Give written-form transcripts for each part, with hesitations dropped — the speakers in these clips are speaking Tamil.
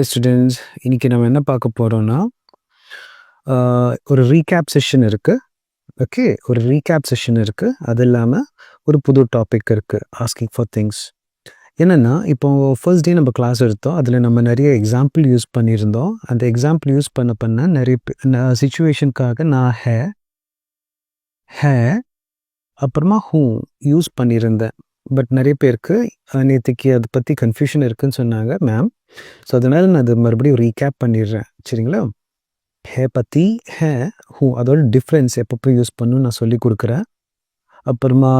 ஸ்டூடெண்ட்ஸ், இன்னைக்கு நம்ம என்ன பார்க்க போறோம்னா, ஒரு ரீகேப் செஷன் இருக்கு. ஓகே, ஒரு ரீகேப் செஷன் இருக்கு. அது இல்லாம ஒரு புது டாபிக் இருக்கு, ஆஸ்கிங் ஃபார் திங்ஸ். என்னன்னா, இப்போ ஃபர்ஸ்ட் டே நம்ம கிளாஸ் எடுத்தோம். அதில் நம்ம நிறைய எக்ஸாம்பிள் யூஸ் பண்ணியிருந்தோம். அந்த எக்ஸாம்பிள் யூஸ் பண்ண நிறைய சிச்சுவேஷனுக்காக நான் ஹே அப்புறமா ஹூ யூஸ் பண்ணியிருந்தேன். பட் நிறைய பேருக்கு நேற்றுக்கு அதை பற்றி கன்ஃபியூஷன் இருக்குன்னு சொன்னாங்க மேம். ஸோ அதனால் நான் அது மறுபடியும் ரீகேப் பண்ணிடுறேன். சரிங்களா? ஹே பற்றி ஹூ அதோட டிஃப்ரென்ஸ் எப்பப்போ யூஸ் பண்ணணும்னு நான் சொல்லி கொடுக்குறேன். அப்புறமா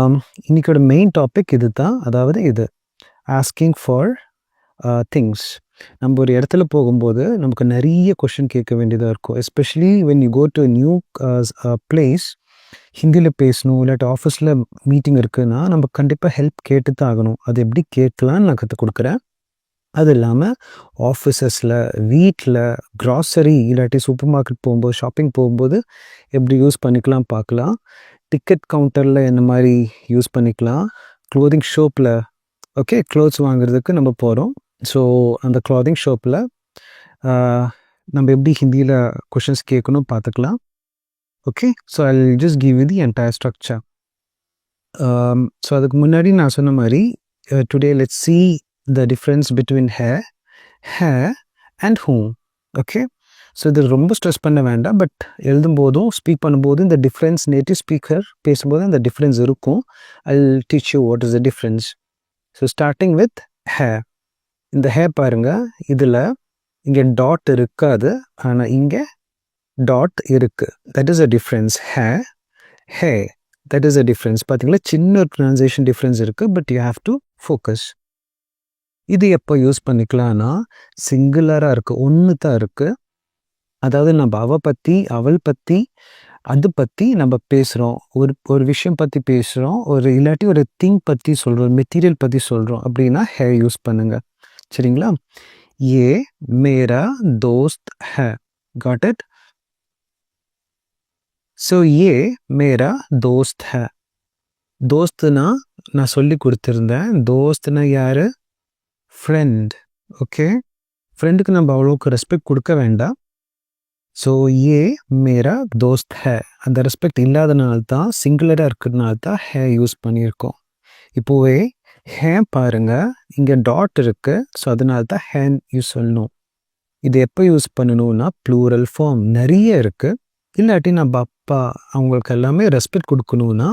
இன்றைக்கோட மெயின் டாபிக் இது தான். அதாவது இது ஆஸ்கிங் ஃபார் திங்ஸ். நம்ம ஒரு இடத்துல போகும்போது நமக்கு நிறைய கொஷின் கேட்க வேண்டியதாக இருக்கும். Especially when you go to new place, ஹிந்தியில் பேசணும், இல்லாட்டி ஆஃபீஸில் மீட்டிங் இருக்குன்னா நம்ம கண்டிப்பாக ஹெல்ப் கேட்டு தான் ஆகணும். அது எப்படி கேட்கலான்னு நான் கற்றுக் கொடுக்குறேன். அது இல்லாமல் ஆஃபீஸஸில், வீட்டில், க்ராசரி இல்லாட்டி சூப்பர் மார்க்கெட் போகும்போது, ஷாப்பிங் போகும்போது எப்படி யூஸ் பண்ணிக்கலாம் பார்க்கலாம். டிக்கெட் கவுண்டரில் என்ன மாதிரி யூஸ் பண்ணிக்கலாம். க்ளோதிங் ஷாப்பில், ஓகே, க்ளோத்ஸ் வாங்குறதுக்கு நம்ம போகிறோம். ஸோ அந்த க்ளாதிங் ஷாப்பில் நம்ம எப்படி ஹிந்தியில் கொஷின்ஸ் கேட்கணும் பார்த்துக்கலாம். Okay, so I just give you the entire structure. So அதுக்கு முன்னாடி நான் சொன்ன மாதிரி today let's see the difference between hey and whom. Okay, so இது ரொம்ப ஸ்ட்ரெஸ் பண்ண வேண்டாம். பட் எழுதும்போதும் ஸ்பீக் பண்ணும்போதும் இந்த டிஃப்ரென்ஸ், நேட்டிவ் ஸ்பீக்கர் பேசும்போது அந்த டிஃப்ரென்ஸ் இருக்கும். I will teach you what is the difference. So starting with ஹே. இந்த ஹே பாருங்கள், இதில் இங்கே டாட் இருக்காது, ஆனால் இங்கே டாட் இருக்கு. That is a difference. Hey that is a difference. பார்த்தீங்களா, சின்ன ஒரு ப்ரொனன்சியேஷன் டிஃப்ரென்ஸ் இருக்குது. But you have to focus. இது எப்போ யூஸ் பண்ணிக்கலாம்னா, சிங்குலராக இருக்குது, ஒன்று தான் இருக்குது. அதாவது நம்ம அவ பற்றி, அவள் பற்றி, அது பற்றி நம்ம பேசுகிறோம். ஒரு விஷயம் பற்றி பேசுகிறோம், ஒரு இல்லாட்டி ஒரு திங் பற்றி சொல்கிறோம், மெட்டீரியல் பற்றி சொல்கிறோம் அப்படின்னா ஹே யூஸ் பண்ணுங்க. சரிங்களா? ஏ மேரா தோஸ்த் ஹே. Got it? ஸோ ஏ மேரா தோஸ்த் ஹே. தோஸ்துனா நான் சொல்லி கொடுத்துருந்தேன். தோஸ்துனா யார்? ஃப்ரெண்ட். ஓகே, ஃப்ரெண்டுக்கு நம்ம அவ்வளோக்கு ரெஸ்பெக்ட் கொடுக்க வேண்டாம். ஸோ ஏ மேரா தோஸ்த் ஹே, அந்த ரெஸ்பெக்ட் இல்லாதனால தான், சிங்குலராக இருக்கிறதுனால தான் ஹே யூஸ் பண்ணியிருக்கோம். இப்போவே ஹே பாருங்க, இங்கே டாட் இருக்கு. ஸோ அதனால தான் ஹேன் யூஸ் சொல்லணும். இது எப்போ யூஸ் பண்ணணும்னா ப்ளூரல் ஃபார்ம் நிறைய இருக்குது. இல்லாட்டி நம்ம அப்பா அவங்களுக்கு எல்லாமே ரெஸ்பெக்ட் கொடுக்கணும்னா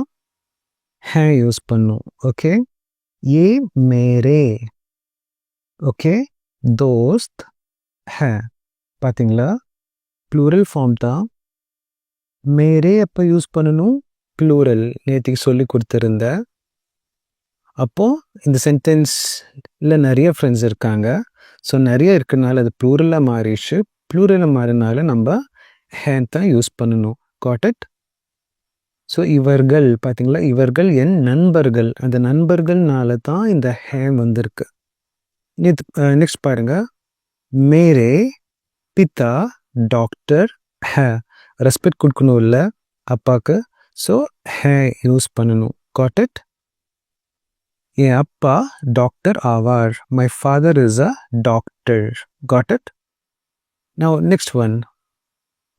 ஹே யூஸ் பண்ணும். ஓகே, ஏ மேரே. ஓகே, தோஸ்த் ஹே. பார்த்தீங்களா, ப்ளூரல் ஃபார்ம் தான். மேரே எப்போ யூஸ் பண்ணணும்? ப்ளூரல் நேற்றுக்கு சொல்லி கொடுத்துருந்தேன். அப்போது இந்த சென்டென்ஸில் நிறைய ஃப்ரெண்ட்ஸ் இருக்காங்க. ஸோ நிறைய இருக்கிறனால அது ப்ளூரலாக மாறிடுச்சு. ப்ளூரலாக மாறினால நம்ம ஹேன் தான் யூஸ் பண்ணணும். Got it? ஸோ இவர்கள், பார்த்தீங்களா, இவர்கள் என் நண்பர்கள். அந்த நண்பர்கள்னால தான் இந்த ஹே வந்திருக்கு. நெக்ஸ்ட் பாருங்க, மேரே பிதா டாக்டர் ஹே. ரெஸ்பெக்ட் கொடுக்கணும் இல்லை அப்பாவுக்கு. ஸோ ஹே யூஸ் பண்ணணும். Got it? என் அப்பா டாக்டர் ஆவார். My father is a doctor. Got it? Now next one,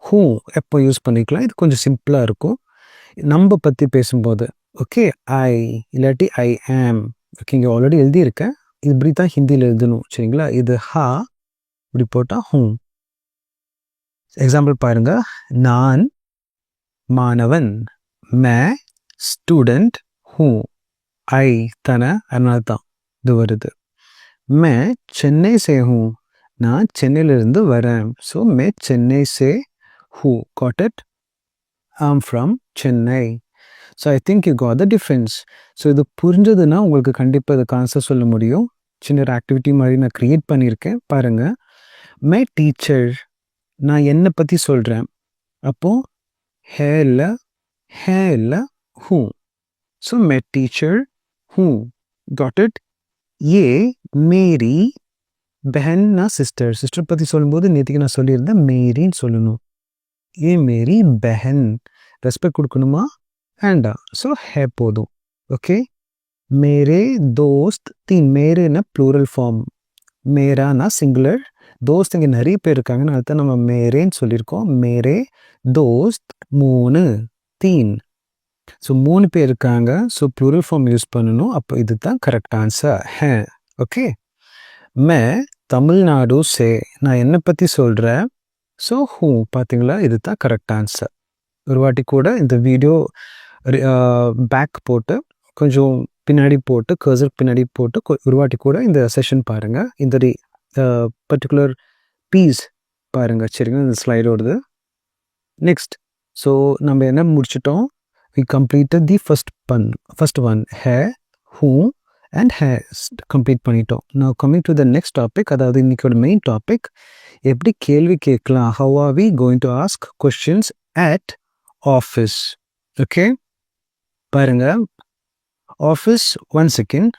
ஹூ எப்போ யூஸ் பண்ணிக்கலாம்? இது கொஞ்சம் சிம்பிளாக இருக்கும். நம்ம பற்றி பேசும்போது, ஓகே, ஐ இல்லாட்டி ஐ ஆம். ஓகே, இங்கே ஆல்ரெடி எழுதியிருக்கேன். இது இப்படி தான் ஹிந்தியில் எழுதணும். சரிங்களா? இது ஹா, இப்படி போட்டால் ஹூ. எக்ஸாம்பிள் பாருங்க, நான் மாணவன். மே ஸ்டூடெண்ட். ஹூ ஐ தானே, அதனால தான் இது வருது. மே சென்னை சே ஹூ, நான் சென்னையிலிருந்து வரேன். ஸோ மே சென்னை சே ஹூ. Got it? I'm from Chennai. So I think you got the difference. So இது புரிஞ்சதுன்னா உங்களுக்கு கண்டிப்பாக இதுக்கு ஆன்சர் சொல்ல முடியும். சின்ன ஒரு ஆக்டிவிட்டி மாதிரி நான் க்ரியேட் பண்ணியிருக்கேன் பாருங்கள். மை டீச்சர், நான் என்னை பற்றி சொல்கிறேன். அப்போது ஹே இல்லை ஹூ. ஸோ மை டீச்சர் ஹூ. Got it? ஏ மேரி பெஹன்னா சிஸ்டர். சிஸ்டர் பற்றி சொல்லும்போது நேற்றுக்கு நான் சொல்லியிருந்தேன் மேரின்னு சொல்லணும். ஏ மேரி பெஹன். ரெஸ்பெக்ட் கொடுக்கணுமா வேண்டாம். ஸோ ஹே போதும். ஓகே, மேரே தோஸ்த் தீன். மேரேனா ப்ளூரல் ஃபார்ம், மேரானா சிங்குலர், தோஸ்த் இங்கே நிறைய பேர் இருக்காங்கன்னு அதுதான் நம்ம மேரேன்னு சொல்லியிருக்கோம். மேரே தோஸ்த் 3 3. ஸோ 3 பேர் இருக்காங்க. ஸோ ப்ளூரல் ஃபார்ம் யூஸ் பண்ணணும். அப்போ இதுதான் கரெக்ட் ஆன்சர். Hey okay. மே தமிழ்நாடு சே நான் என்னை பற்றி சொல்கிறேன். ஸோ பார்த்தீங்களா, இதுதான் கரெக்ட் ஆன்சர். ஒரு வாட்டி கூட இந்த வீடியோ பேக் போட்டு கொஞ்சம் பின்னாடி போட்டு கர்சர் பின்னாடி போட்டு ஒரு வாட்டி கூட இந்த செஷன் பாருங்கள். இந்த பர்டிகுலர் பீஸ் பாருங்கள். சரிங்க, இந்த ஸ்லைடோடது. நெக்ஸ்ட் ஸோ நம்ம என்ன முடிச்சிட்டோம்? we completed the first one hey who and has complete பண்ணிட்டோம். now coming to the next topic, அதாவது இன்னைக்கோட மெயின் டாபிக், எப்படி கேள்வி கேட்கலாம். how are we going to ask questions at office? Okay பாருங்க, ஆஃபீஸ் 1 செகண்ட்.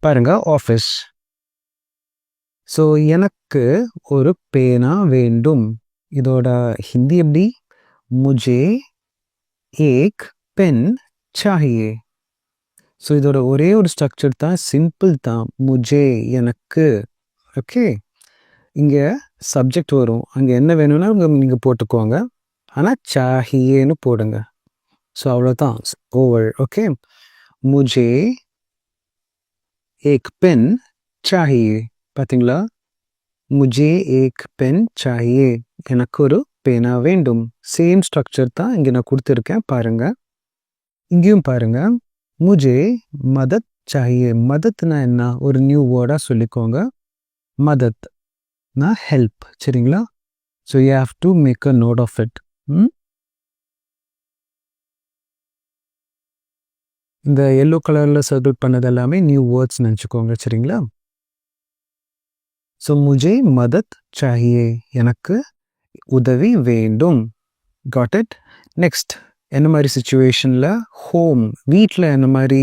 பாருங்க ஆஃபீஸ். ஸோ எனக்கு ஒரு பேனா வேண்டும். இதோட ஹிந்தி எப்படி? முஜே ஏக் பென் சாஹியே. ஸோ இதோட ஒரே ஒரு ஸ்ட்ரக்சர் தான், சிம்பிள் தான், முஜே எனக்கு. ஓகே, இங்கே சப்ஜெக்ட் வரும், அங்கே என்ன வேணும்னா நீங்கள் போட்டுக்கோங்க, ஆனால் சாஹியேன்னு போடுங்க. ஸோ அவ்வளோதான், ஓவர். ஓகே, முஜே ஏக் பென் சாஹியே. பார்த்தீங்களா, முஜே ஏக் பென் சாஹியே, எனக்கு ஒரு பேனா வேண்டும். சேம் ஸ்ட்ரக்சர் தான் இங்கே நான் கொடுத்துருக்கேன் பாருங்க. இங்கேயும் பாருங்க, முஜே மதத் சாஹியே. மதத்னா என்ன? ஒரு நியூ வேர்டாக சொல்லிக்கோங்க. மதத் நான் ஹெல்ப். சரிங்களா? So you have to make a note of it. இந்த எல்லோ கலரில் சர்க்கிள் பண்ணது எல்லாமே நியூ வேர்ட்ஸ் நினச்சிக்கோங்க. சரிங்களா? ஸோ முஜே மதத் சாஹியே, எனக்கு உதவி வேண்டும். God it? நெக்ஸ்ட், என்ன மாதிரி சுச்சுவேஷனில்? ஹோம், வீட்டில் என்ன மாதிரி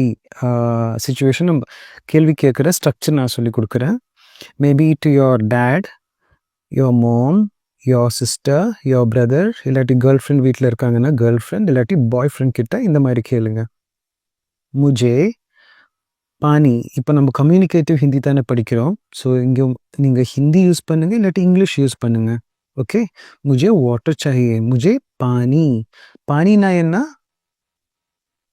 சுச்சுவேஷன் நம்ம கேள்வி கேட்குற ஸ்ட்ரக்சர் நான் சொல்லி கொடுக்குறேன். Maybe to your dad, your mom, your sister, your brother, இல்லாட்டி கேர்ள் ஃப்ரெண்ட் வீட்டில் இருக்காங்கன்னா கேர்ள் ஃப்ரெண்ட், இல்லாட்டி பாய் ஃப்ரெண்ட் கிட்ட இந்த மாதிரி கேளுங்க. முஜே பானி. இப்போ நம்ம கம்யூனிகேட்டிவ் ஹிந்தி தானே படிக்கிறோம். ஸோ இங்கே நீங்கள் ஹிந்தி யூஸ் பண்ணுங்கள், இல்லாட்டி இங்கிலீஷ் யூஸ் பண்ணுங்கள். ஓகே, முஜே வாட்டர் சாஹியே. முஜே பானி. பானினா என்ன?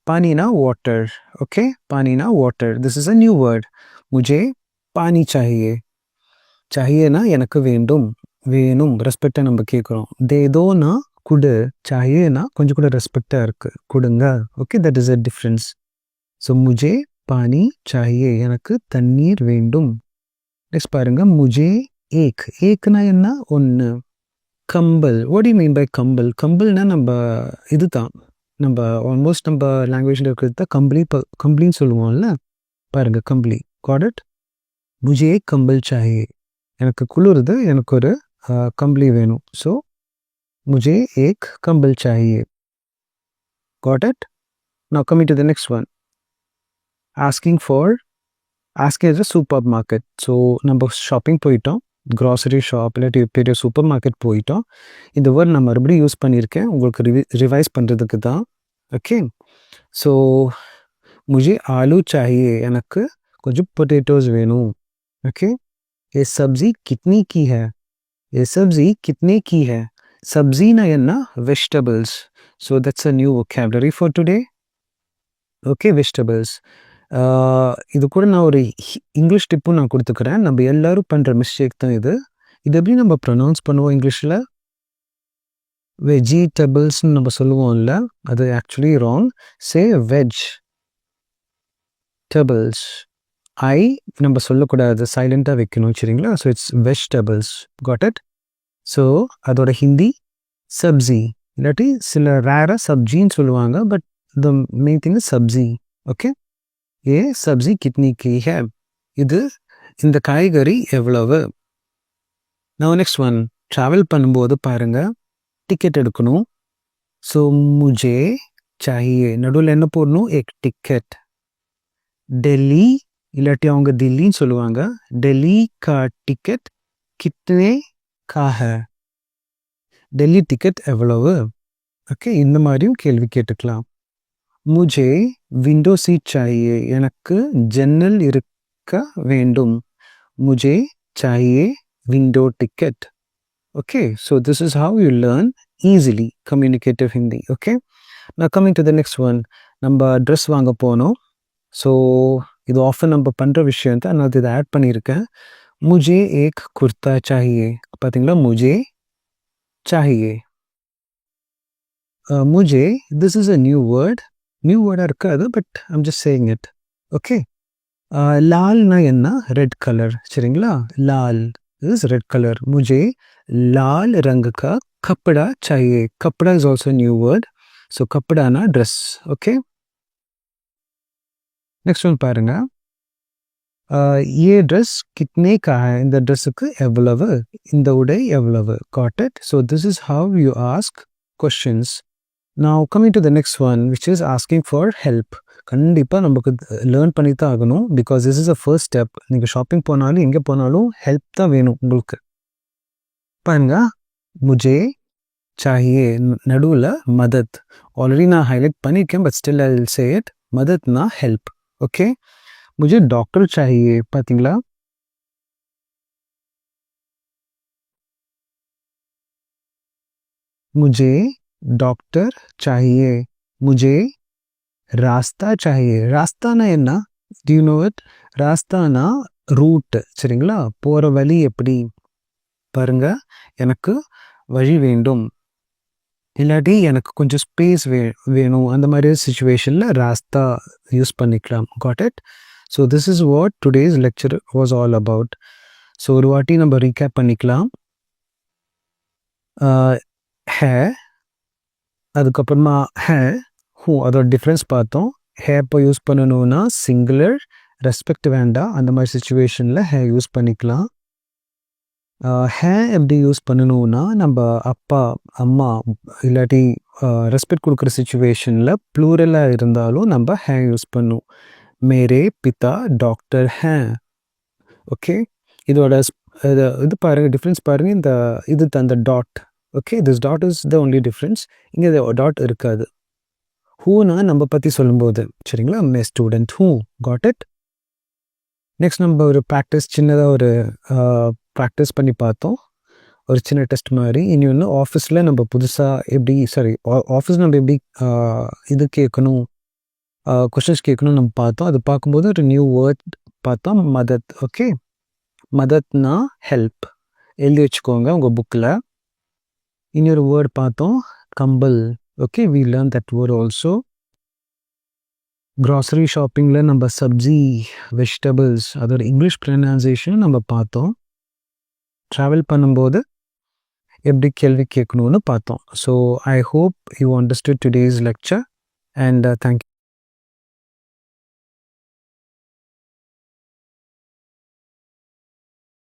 பானினா வாட்டர். ஓகே, பானினா water. This is a new word. முஜே பானி சாஹியே. சாஹியேனா எனக்கு வேண்டும், வேணும், ரெஸ்பெக்டாக நம்ம கேட்குறோம். தேதோனா குடு, சாஹியேனா கொஞ்சம் கூட ரெஸ்பெக்டாக இருக்குது, கொடுங்க. Okay, that is a difference. So முஜே பானி சாஹியே, எனக்கு தண்ணீர் வேண்டும். நெக்ஸ்ட் பாருங்க, முஜே ஏக். ஏக்னா என்ன? ஒன்று. கம்பல். வாட் யூ மீன் பை கம்பல்? கம்பல்னா நம்ம இது தான், நம்ம ஆல்மோஸ்ட் நம்ம லாங்குவேஜில் இருக்கிறது தான் கம்பளி. கம்பளின்னு சொல்லுவோம்ல, பாருங்க கம்பளி. Got it? முஜே கம்பல் சாஹியே, எனக்கு குளிருது, எனக்கு ஒரு கம்பளி வேணும். ஸோ முஜே ஏக் கம்பல் சாஹியே. Got it? Now coming to the next one, asking is a super market. So நம்ம ஷாப்பிங் போயிட்டோம், க்ராசரி ஷாப் இல்லாட்டி பெரிய சூப்பர் மார்க்கெட் போயிட்டோம். இந்த வேர்ட் நான் மறுபடியும் யூஸ் பண்ணியிருக்கேன் உங்களுக்கு ரிவைஸ் பண்ணுறதுக்கு தான். ஓகே, ஸோ முஜே ஆலு சாஹியே, எனக்கு கொஞ்சம் பொட்டேட்டோஸ் வேணும். ஓகே, ये सब्जी कितनी की है? ये सब्जी कितने की है? सब्जीना என்ன? Vegetables. So that's a new vocabulary for today. Okay, vegetables. இது கூட நான் ஒரு இங்கிலீஷ் டிப்பும் நான் கொடுத்துக்கிறேன். நம்ம எல்லோரும் பண்ணுற மிஸ்டேக் தான் இது. இது எப்படி நம்ம ப்ரொனவுன்ஸ் பண்ணுவோம் இங்கிலீஷில்? வெஜிடபிள்ஸ்ன்னு நம்ம சொல்லுவோம்ல, அது ஆக்சுவலி ராங். சே வெஜ் டபிள்ஸ். ஐ நம்ம சொல்லக்கூடாது, சைலண்ட்டாக வைக்கணும். சரிங்களா? So it's vegetables. God it? So அதோட ஹிந்தி சப்ஜி, இல்லாட்டி சில ரேராக சப்ஜின்னு சொல்லுவாங்க, but the main thing is sabzi. Okay, A sabzi kidney கி ஹே, இது இந்த காய்கறி எவ்வளவு. நான் நெக்ஸ்ட் ஒன், ட்ராவல் பண்ணும்போது பாருங்கள், டிக்கெட் எடுக்கணும். ஸோ முஜே சாஹியே, நடுவில் என்ன போடணும்? Egg ticket. டெல்லி இல்லாட்டி அவங்க தில்லின்னு சொல்லுவாங்க. டெல்லி கா டிக்கெட் கிட்னே கா ஹை, டெல்லி டிக்கெட் எவ்வளவு. ஓகே, இந்த மாதிரியும் கேள்வி கேட்டுக்கலாம். मुझे विंडो सीट चाहिए எனக்கு ஜன்னல் இருக்க வேண்டும் मुझे चाहिए window ticket okay so this is how you learn easily communicative hindi okay now coming to the next one நம்ம dress வாங்க போனோம் so இது ஆஃபன் நம்ம பண்ற விஷயம் தான் நான் இதை ஆட் பண்ணியிருக்கேன் मुझे एक कुर्ता चाहिए பாத்தீங்களா मुझे चाहिए मुझे this is a new word இருக்காது but I'm just saying it okay லால்னா என்ன ரெட் கலர் சரிங்களா லால் இஸ் ரெட் கலர் मुझे लाल रंग का कपड़ा चाहिए कपड़ा is also a new word so कपड़ा ना dress okay next one பாருங்க ये ड्रेस कितने का है இந்த ட்ரெஸ்ஸுக்கு எவ்வளவு இந்த உடை எவ்வளவு got it so this is how you ask questions now coming to the next one which is asking for help கண்டிப்பாக நமக்கு லேர்ன் பண்ணி தான் ஆகணும் because this is a first step நீங்கள் ஷாப்பிங் போனாலும் எங்கே போனாலும் ஹெல்ப் தான் வேணும் உங்களுக்கு பாருங்க मुझे चाहिए நடுவில் மதத் ஆல்ரெடி நான் ஹைலைட் பண்ணியிருக்கேன் but still I will say it மதத்னா ஹெல்ப் ஓகே मुझे डॉक्टर चाहिए பாத்தீங்களா मुझे डॉक्टर चाहिए मुझे रास्ता चाहिए ராஸ்தானா என்ன do you know it ராஸ்தானா ரூட் சரிங்களா போற வழி எப்படி பாருங்க எனக்கு வழி வேண்டும் இல்லாட்டி எனக்கு கொஞ்சம் ஸ்பேஸ் வேணும் அந்த மாதிரி சிச்சுவேஷன்ல ராஸ்தா யூஸ் பண்ணிக்கலாம் got it so this is what today's lecture was all about so ஒரு வாட்டி நம்ம ரீகேப் பண்ணிக்கலாம் है அதுக்கப்புறமா है ஹூ அதோட டிஃப்ரென்ஸ் பார்த்தோம் ஹே இப்போ யூஸ் பண்ணணும்னா சிங்குலர் ரெஸ்பெக்ட் வேண்டாம் அந்த மாதிரி சுச்சுவேஷனில் ஹே யூஸ் பண்ணிக்கலாம் ஹே எப்படி யூஸ் பண்ணணும்னா நம்ம அப்பா அம்மா இல்லாட்டி ரெஸ்பெக்ட் கொடுக்குற சுச்சுவேஷனில் ப்ளூரலாக இருந்தாலும் நம்ம ஹே யூஸ் பண்ணும் மேரே பிதா டாக்டர் ஹே ஓகே இதோட இது பாருங்கள் டிஃப்ரென்ஸ் பாருங்கள் இந்த இது அந்த dot okay this dot is the only difference இங்கே டாட் இருக்காது ஹூனா நம்ம பற்றி சொல்லும்போது சரிங்களா மே ஸ்டூடெண்ட் ஹூ காட் இட் நெக்ஸ்ட் நம்ம ஒரு ப்ராக்டிஸ் சின்னதாக ஒரு ப்ராக்டிஸ் பண்ணி பார்த்தோம் ஒரு சின்ன டெஸ்ட் மாதிரி இனி ஒன்று ஆஃபீஸில் நம்ம புதுசாக எப்படி ஆஃபீஸ் நம்ம எப்படி இது கேட்கணும் கொஷின்ஸ் கேட்கணும் நம்ம பார்த்தோம் அது பார்க்கும்போது ஒரு நியூ வேர்ட் பார்த்தோம் மதத் ஓகே மதத்னா ஹெல்ப் எழுதி வச்சுக்கோங்க உங்கள் புக்கில் இன்னொரு வேர்ட் பார்த்தோம் compel okay we learned that word also grocery shopping la நம்ம சப்ஜி vegetables அதோட இங்கிலீஷ் ப்ரொனன்சியேஷன் நம்ம பார்த்தோம் ட்ராவல் பண்ணும்போது எப்படி கேள்வி கேட்கணும்னு பார்த்தோம் so I hope you understood today's lecture and thank you